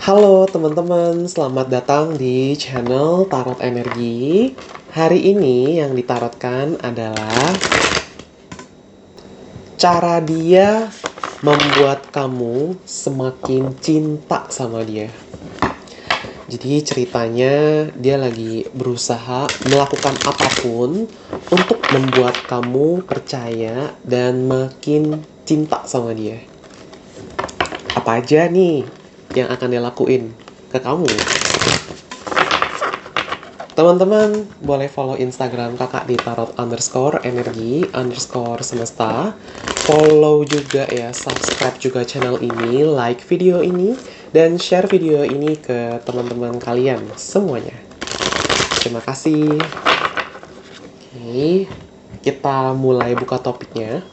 Halo teman-teman, selamat datang di channel Tarot Energi. Hari ini yang ditarotkan adalah cara dia membuat kamu semakin cinta sama dia. Jadi ceritanya dia lagi berusaha melakukan apapun untuk membuat kamu percaya dan makin cinta sama dia. Apa aja nih yang akan dia lakuin ke kamu? Teman-teman boleh follow Instagram kakak di tarot_energi_semesta. Follow juga ya, subscribe juga channel ini, like video ini, dan share video ini ke teman-teman kalian semuanya. Terima kasih. Oke, kita mulai buka topiknya.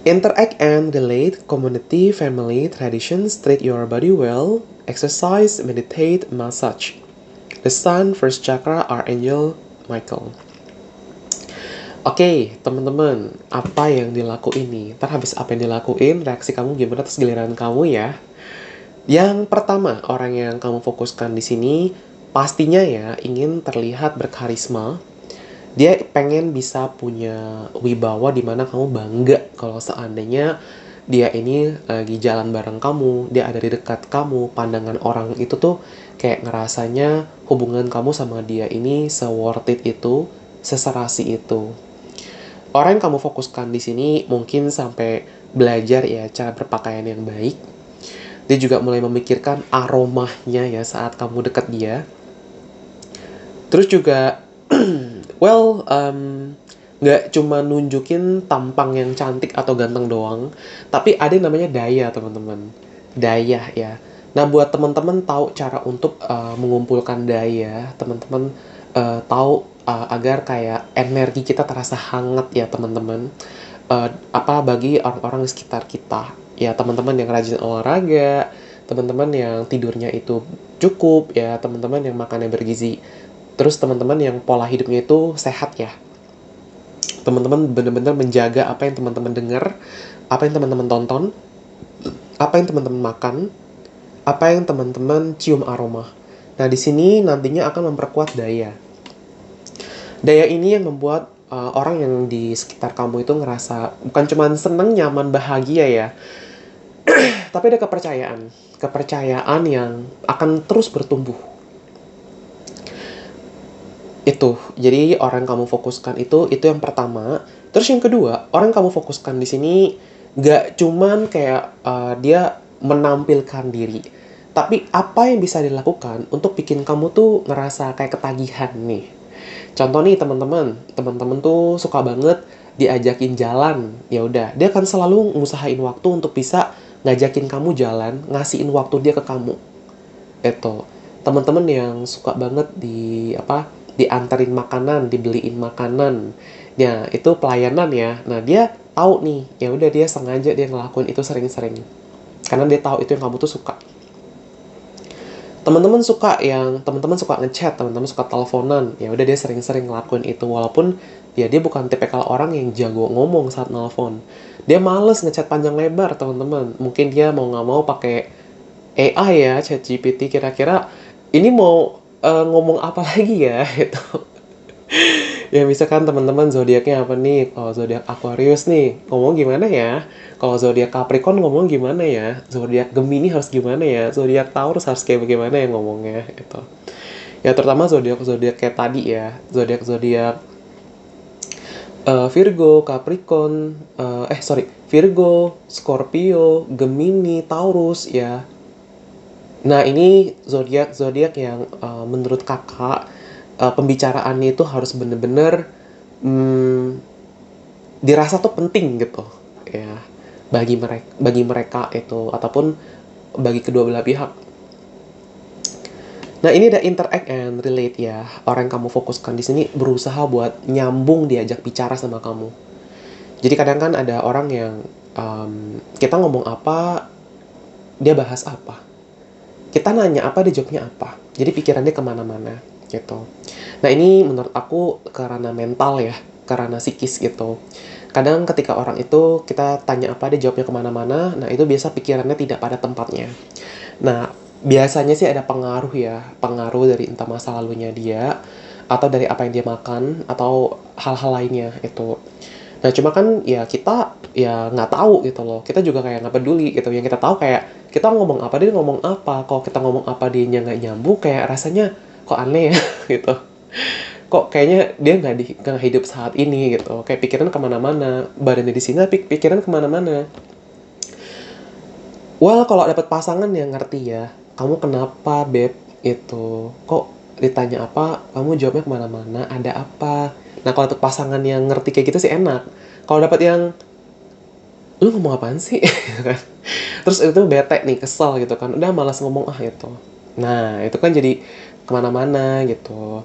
Interact and relate community, family, traditions, treat your body well, exercise, meditate, massage. The Sun, First Chakra, Archangel Michael. Oke, teman-teman, apa yang dilakuin nih? Ntar habis apa yang dilakuin, reaksi kamu gimana, terus giliran kamu ya. Yang pertama, orang yang kamu fokuskan di sini, pastinya ya ingin terlihat berkarisma. Dia pengen bisa punya wibawa di mana kamu bangga kalau seandainya dia ini lagi jalan bareng kamu, dia ada di dekat kamu, pandangan orang itu tuh kayak ngerasanya hubungan kamu sama dia ini se-worth it itu, seserasi itu. Orang yang kamu fokuskan di sini mungkin sampai belajar ya cara berpakaian yang baik. Dia juga mulai memikirkan aromanya ya saat kamu dekat dia. Terus juga nggak cuma nunjukin tampang yang cantik atau ganteng doang, tapi ada yang namanya daya, teman-teman. Daya ya. Nah, buat teman-teman tahu cara untuk mengumpulkan daya, teman-teman tahu agar kayak energi kita terasa hangat ya, teman-teman. Apa bagi orang-orang di sekitar kita. Ya, teman-teman yang rajin olahraga, teman-teman yang tidurnya itu cukup ya, teman-teman yang makannya bergizi. Terus teman-teman yang pola hidupnya itu sehat ya. Teman-teman benar-benar menjaga apa yang teman-teman dengar, apa yang teman-teman tonton, apa yang teman-teman makan, apa yang teman-teman cium aroma. Nah, di sini nantinya akan memperkuat daya. Daya ini yang membuat orang yang di sekitar kamu itu ngerasa bukan cuma seneng, nyaman, bahagia ya, tapi ada kepercayaan. Kepercayaan yang akan terus bertumbuh. Itu. Jadi orang yang kamu fokuskan itu yang pertama. Terus yang kedua, orang yang kamu fokuskan di sini nggak cuman kayak dia menampilkan diri, tapi apa yang bisa dilakukan untuk bikin kamu tuh ngerasa kayak ketagihan nih. Contoh nih teman-teman tuh suka banget diajakin jalan. Ya udah, dia akan selalu ngusahain waktu untuk bisa ngajakin kamu jalan, ngasihin waktu dia ke kamu. Itu teman-teman yang suka banget diantarin makanan, dibeliin makanan. Ya, itu pelayanan ya. Nah, dia tahu nih, ya udah dia sengaja dia ngelakuin itu sering-sering. Karena dia tahu itu yang kamu tuh suka. Teman-teman suka ngechat, teman-teman suka teleponan. Ya udah dia sering-sering ngelakuin itu walaupun ya dia bukan tipikal orang yang jago ngomong saat nelpon. Dia males ngechat panjang lebar, teman-teman. Mungkin dia mau nggak mau pakai AI ya, ChatGPT. Kira-kira ini mau ngomong apa lagi ya gitu. Ya misalkan teman-teman zodiaknya apa nih? Kalau zodiak Aquarius nih, ngomong gimana ya? Kalau zodiak Capricorn ngomong gimana ya? Zodiak Gemini harus gimana ya? Zodiak Taurus harus kayak bagaimana ya ngomongnya gitu. Ya terutama zodiak kayak tadi ya, zodiak Virgo, Capricorn, Virgo, Scorpio, Gemini, Taurus ya. Nah, ini zodiak yang menurut kakak pembicaraannya itu harus bener-bener dirasa tuh penting gitu ya. bagi mereka itu, ataupun bagi kedua belah pihak. Nah, ini ada interact and relate ya. Orang yang kamu fokuskan di sini berusaha buat nyambung diajak bicara sama kamu. Jadi kadang kan ada orang yang kita ngomong apa, dia bahas apa. Kita nanya apa, dia jawabnya apa. Jadi pikirannya kemana-mana gitu. Nah, ini menurut aku karena mental ya, karena psikis gitu. Kadang ketika orang itu kita tanya apa, dia jawabnya kemana-mana. Nah, itu biasa pikirannya tidak pada tempatnya. Nah, biasanya sih ada pengaruh ya, pengaruh dari entah masa lalunya dia, atau dari apa yang dia makan, atau hal-hal lainnya itu. Nah, cuma kan ya kita ya nggak tahu gitu loh. Kita juga kayak nggak peduli gitu. Yang kita tahu kayak kita ngomong apa, dia ngomong apa. Kalau kita ngomong apa, dia nggak nyambung, kayak rasanya kok aneh ya gitu. Kok kayaknya dia nggak hidup saat ini gitu. Kayak pikiran kemana-mana. Badannya di sini, tapi pikiran kemana-mana. Well, kalau dapat pasangan yang ngerti ya, kamu kenapa, Beb? Itu kok ditanya apa, kamu jawabnya kemana-mana, ada apa? Nah, kalau dapet pasangan yang ngerti kayak gitu sih enak. Kalau dapet yang, lu ngomong apaan sih? Gitu kan. Terus itu bete nih, kesel gitu kan. Udah malas ngomong itu. Nah, itu kan jadi kemana-mana gitu.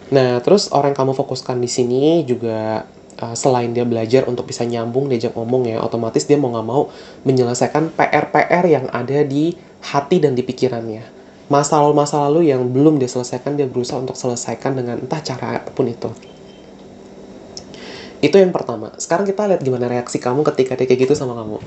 Nah, terus orang yang kamu fokuskan di sini juga selain dia belajar untuk bisa nyambung diajak ngomong ya, otomatis dia mau nggak mau menyelesaikan PR-PR yang ada di hati dan di pikirannya. Masa lalu yang belum dia selesaikan, dia berusaha untuk selesaikan dengan entah cara apapun itu. Itu yang pertama. Sekarang kita lihat gimana reaksi kamu ketika dia kayak gitu sama kamu.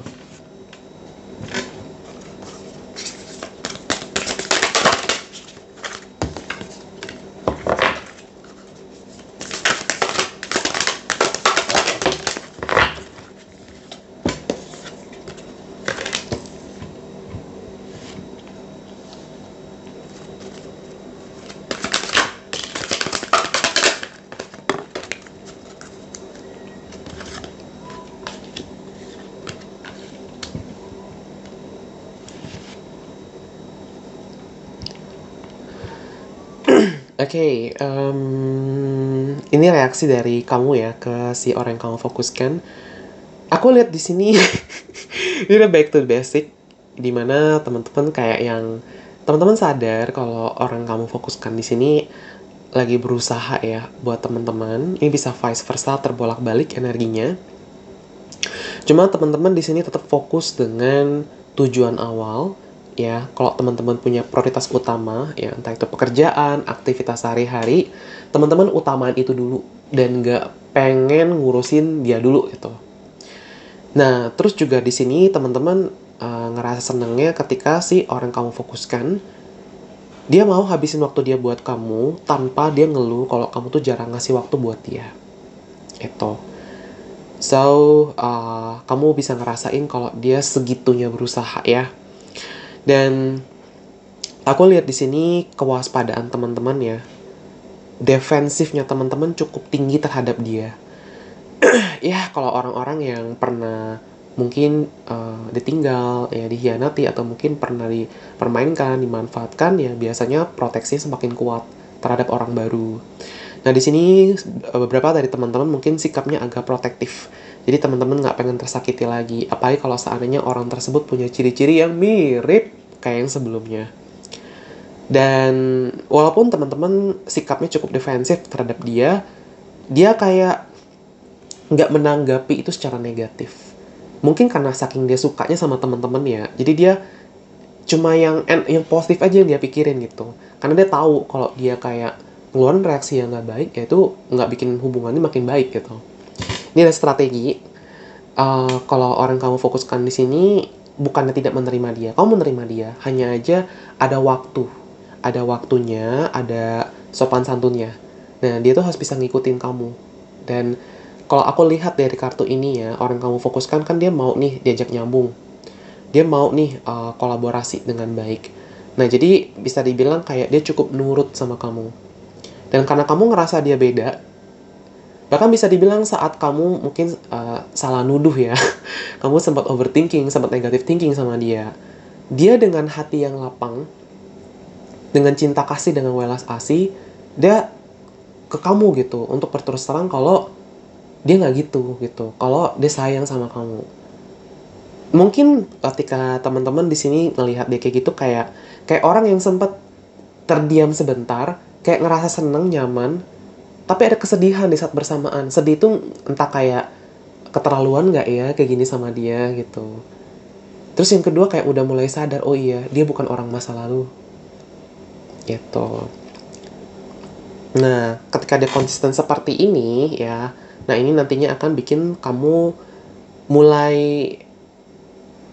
Oke, ini reaksi dari kamu ya ke si orang yang kamu fokuskan. Aku lihat di sini ini udah back to the basic, dimana teman-teman kayak yang teman-teman sadar kalau orang yang kamu fokuskan di sini lagi berusaha ya buat teman-teman. Ini bisa vice versa, terbolak-balik energinya. Cuma teman-teman di sini tetap fokus dengan tujuan awal ya. Kalau teman-teman punya prioritas utama ya, entah itu pekerjaan, aktivitas sehari-hari, teman-teman utamain itu dulu dan nggak pengen ngurusin dia dulu gitu. Nah, terus juga di sini teman-teman ngerasa senengnya ketika si orang kamu fokuskan dia mau habisin waktu dia buat kamu tanpa dia ngeluh kalau kamu tuh jarang ngasih waktu buat dia. Itu. So, kamu bisa ngerasain kalau dia segitunya berusaha ya. Dan aku lihat di sini kewaspadaan teman-teman ya. Defensifnya teman-teman cukup tinggi terhadap dia. Ya, kalau orang-orang yang pernah mungkin ditinggal, ya dihianati, atau mungkin pernah dipermainkan, dimanfaatkan, ya biasanya proteksi semakin kuat terhadap orang baru. Nah, di sini beberapa dari teman-teman mungkin sikapnya agak protektif. Jadi teman-teman nggak pengen tersakiti lagi. Apalagi kalau seandainya orang tersebut punya ciri-ciri yang mirip kayak yang sebelumnya. Dan walaupun teman-teman sikapnya cukup defensif terhadap dia, dia kayak nggak menanggapi itu secara negatif. Mungkin karena saking dia sukanya sama teman-teman ya, jadi dia cuma yang positif aja yang dia pikirin gitu. Karena dia tahu kalau dia kayak ngeluarin reaksi yang nggak baik, ya itu nggak bikin hubungannya makin baik gitu. Ini ada strategi. Kalau orang kamu fokuskan di sini, bukannya tidak menerima dia, kamu menerima dia. Hanya aja ada waktu, ada waktunya, ada sopan santunnya. Nah, dia tuh harus bisa ngikutin kamu. Dan kalau aku lihat dari kartu ini ya, orang kamu fokuskan kan dia mau nih diajak nyambung. Dia mau nih kolaborasi dengan baik. Nah, jadi bisa dibilang kayak dia cukup nurut sama kamu. Dan karena kamu ngerasa dia beda, bahkan bisa dibilang saat kamu mungkin salah nuduh ya, kamu sempat overthinking, sempat negative thinking sama dia. Dia dengan hati yang lapang, dengan cinta kasih, dengan welas asih, dia ke kamu gitu untuk berterus terang kalau dia nggak gitu. Kalau dia sayang sama kamu. Mungkin ketika teman-teman di sini ngelihat dia kayak gitu, kayak orang yang sempat terdiam sebentar, kayak ngerasa seneng, nyaman, tapi ada kesedihan di saat bersamaan. Sedih itu entah kayak keterlaluan nggak ya kayak gini sama dia gitu. Terus yang kedua kayak udah mulai sadar, oh iya dia bukan orang masa lalu gitu. Nah, ketika dia konsisten seperti ini ya, nah ini nantinya akan bikin kamu mulai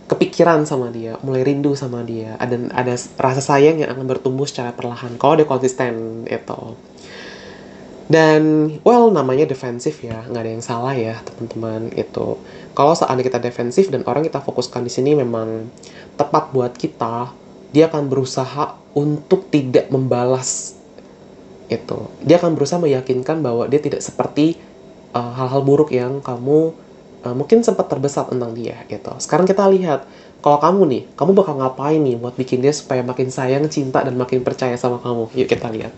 kepikiran sama dia, mulai rindu sama dia, ada rasa sayang yang akan bertumbuh secara perlahan kalau dia konsisten itu. Dan well, namanya defensif ya, nggak ada yang salah ya teman-teman itu. Kalau seandainya kita defensif dan orang kita fokuskan di sini memang tepat buat kita, dia akan berusaha untuk tidak membalas itu. Dia akan berusaha meyakinkan bahwa dia tidak seperti hal-hal buruk yang kamu mungkin sempat terbesar tentang dia gitu. Sekarang kita lihat, kalau kamu nih, kamu bakal ngapain nih buat bikin dia supaya makin sayang, cinta, dan makin percaya sama kamu. Yuk kita lihat.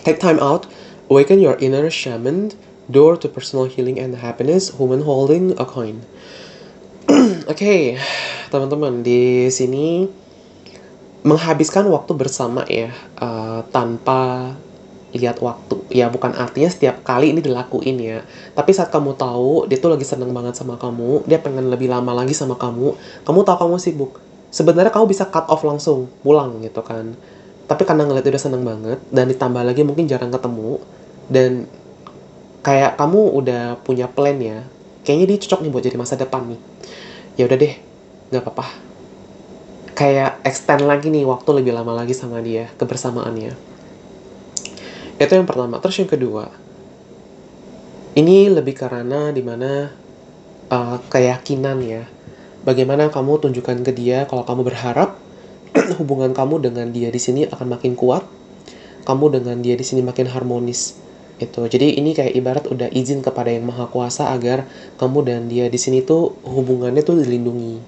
Take time out, awaken your inner shaman, door to personal healing and happiness, woman holding a coin. Oke, teman-teman, di sini menghabiskan waktu bersama ya, tanpa lihat waktu. Ya bukan artinya setiap kali ini dilakuin ya. Tapi saat kamu tahu dia tuh lagi seneng banget sama kamu, dia pengen lebih lama lagi sama kamu tahu kamu sibuk. Sebenarnya kamu bisa cut off langsung, pulang gitu kan. Tapi karena ngeliat dia udah seneng banget, dan ditambah lagi mungkin jarang ketemu, dan kayak kamu udah punya plan ya, kayaknya dia cocok nih buat jadi masa depan nih. Ya udah deh, nggak apa-apa. Kayak extend lagi nih waktu lebih lama lagi sama dia, kebersamaannya. Itu yang pertama. Terus yang kedua, ini lebih karena dimana keyakinan ya. Bagaimana kamu tunjukkan ke dia kalau kamu berharap hubungan kamu dengan dia di sini akan makin kuat, kamu dengan dia di sini makin harmonis. Itu. Jadi ini kayak ibarat udah izin kepada Yang Maha Kuasa agar kamu dan dia di sini tuh hubungannya tuh dilindungi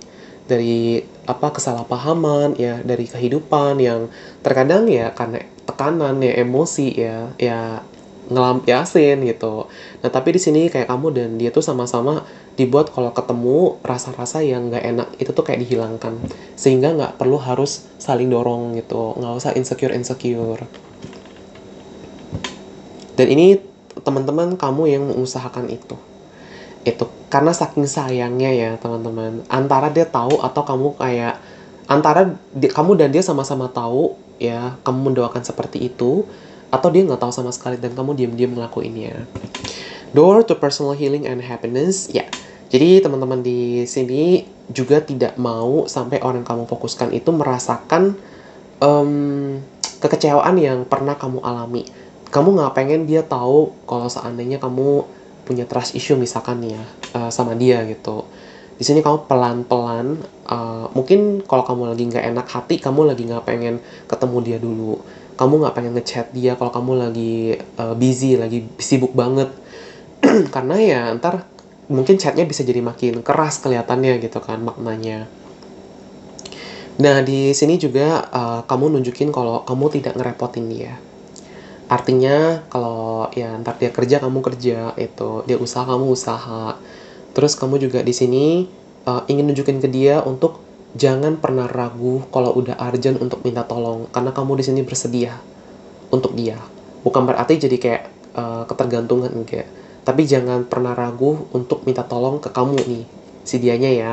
dari kesalahpahaman ya, dari kehidupan yang terkadang ya karena tekanan ya, emosi ya ngelampiasin gitu. Nah tapi di sini kayak kamu dan dia tuh sama-sama dibuat kalau ketemu rasa-rasa yang nggak enak itu tuh kayak dihilangkan, sehingga nggak perlu harus saling dorong gitu, nggak usah insecure. Dan ini teman-teman kamu yang mengusahakan itu karena saking sayangnya ya teman-teman, antara dia tahu atau kamu kayak kamu dan dia sama-sama tahu ya, kamu mendoakan seperti itu, atau dia nggak tahu sama sekali dan kamu diam-diam ngelakuinnya. Door to personal healing and happiness ya. Jadi teman-teman di sini juga tidak mau sampai orang yang kamu fokuskan itu merasakan kekecewaan yang pernah kamu alami. Kamu nggak pengen dia tahu kalau seandainya kamu punya trust issue misalkan ya, sama dia gitu. Di sini kamu pelan-pelan, mungkin kalau kamu lagi nggak enak hati, kamu lagi nggak pengen ketemu dia dulu. Kamu nggak pengen ngechat dia kalau kamu lagi busy, lagi sibuk banget. Karena ya ntar mungkin chatnya bisa jadi makin keras kelihatannya gitu kan maknanya. Nah di sini juga kamu nunjukin kalau kamu tidak ngerepotin dia. Artinya kalau ya ntar dia kerja kamu kerja, itu dia usaha kamu usaha. Terus kamu juga di sini ingin nunjukin ke dia untuk jangan pernah ragu kalau udah urgent untuk minta tolong, karena kamu di sini bersedia untuk dia. Bukan berarti jadi kayak ketergantungan, enggak. Tapi jangan pernah ragu untuk minta tolong ke kamu nih, si dianya ya.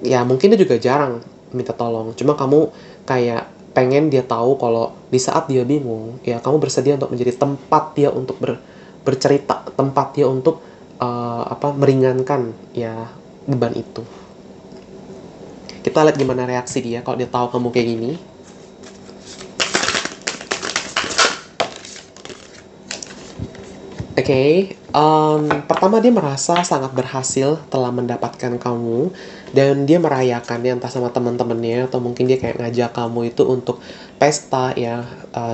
Ya mungkin dia juga jarang minta tolong, cuma kamu kayak pengen dia tahu kalau di saat dia bingung ya kamu bersedia untuk menjadi tempat dia untuk bercerita, tempat dia untuk meringankan ya beban itu. Kita lihat gimana reaksi dia kalau dia tahu kamu kayak gini. Oke, pertama dia merasa sangat berhasil telah mendapatkan kamu dan dia merayakannya entah sama teman-temannya atau mungkin dia kayak ngajak kamu itu untuk pesta ya,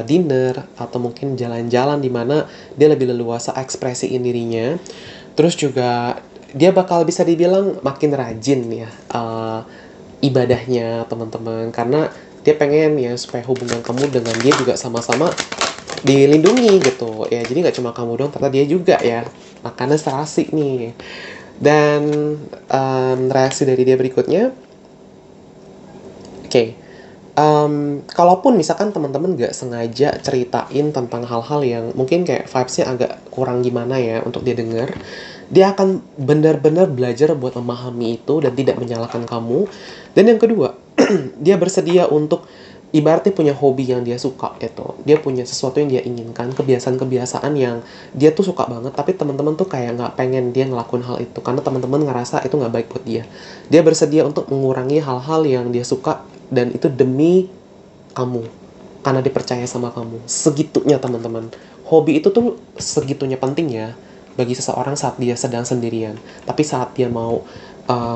dinner atau mungkin jalan-jalan di mana dia lebih leluasa ekspresiin dirinya. Terus juga dia bakal bisa dibilang makin rajin ya, ibadahnya teman-teman karena dia pengen ya supaya hubungan kamu dengan dia juga sama-sama dilindungi gitu ya, jadi nggak cuma kamu dong ternyata dia juga ya, makanya serasi nih. Dan reaksi dari dia berikutnya, oke, kalaupun misalkan teman-teman nggak sengaja ceritain tentang hal-hal yang mungkin kayak vibes-nya agak kurang gimana ya untuk dia denger, dia akan benar-benar belajar buat memahami itu dan tidak menyalahkan kamu. Dan yang kedua, dia bersedia untuk ibaratnya punya hobi yang dia suka gitu. Dia punya sesuatu yang dia inginkan, kebiasaan-kebiasaan yang dia tuh suka banget, tapi teman-teman tuh kayak nggak pengen dia ngelakuin hal itu karena teman-teman ngerasa itu nggak baik buat dia. Dia bersedia untuk mengurangi hal-hal yang dia suka dan itu demi kamu karena dia percaya sama kamu. Segitunya teman-teman. Hobi itu tuh segitunya penting ya bagi seseorang saat dia sedang sendirian. Tapi saat dia mau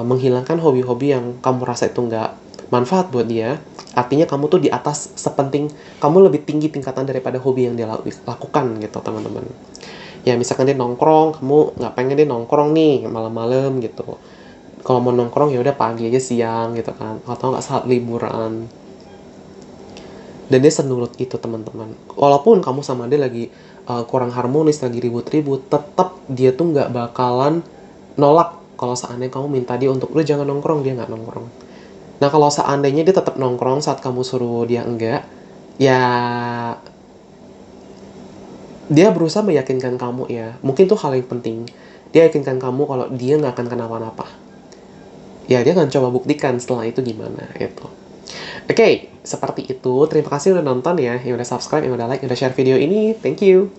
menghilangkan hobi-hobi yang kamu rasa itu nggak manfaat buat dia, artinya kamu tuh di atas sepenting, kamu lebih tinggi tingkatan daripada hobi yang dia lakukan gitu teman-teman. Ya misalkan dia nongkrong, kamu nggak pengen dia nongkrong nih malam-malam gitu. Kalau mau nongkrong ya udah pagi aja, siang gitu kan, atau nggak saat liburan. Dan dia senurut itu teman-teman. Walaupun kamu sama dia lagi kurang harmonis, lagi ribut-ribut, tetap dia tuh nggak bakalan nolak kalau seandainya kamu minta dia untuk udah jangan nongkrong, dia nggak nongkrong. Nah kalau seandainya dia tetap nongkrong saat kamu suruh dia enggak, ya dia berusaha meyakinkan kamu ya. Mungkin tuh hal yang penting. Dia yakinkan kamu kalau dia nggak akan kenapa-napa. Ya dia akan coba buktikan setelah itu gimana gitu. Oke, seperti itu. Terima kasih udah nonton ya, yang udah subscribe, yang udah like, yang udah share video ini. Thank you.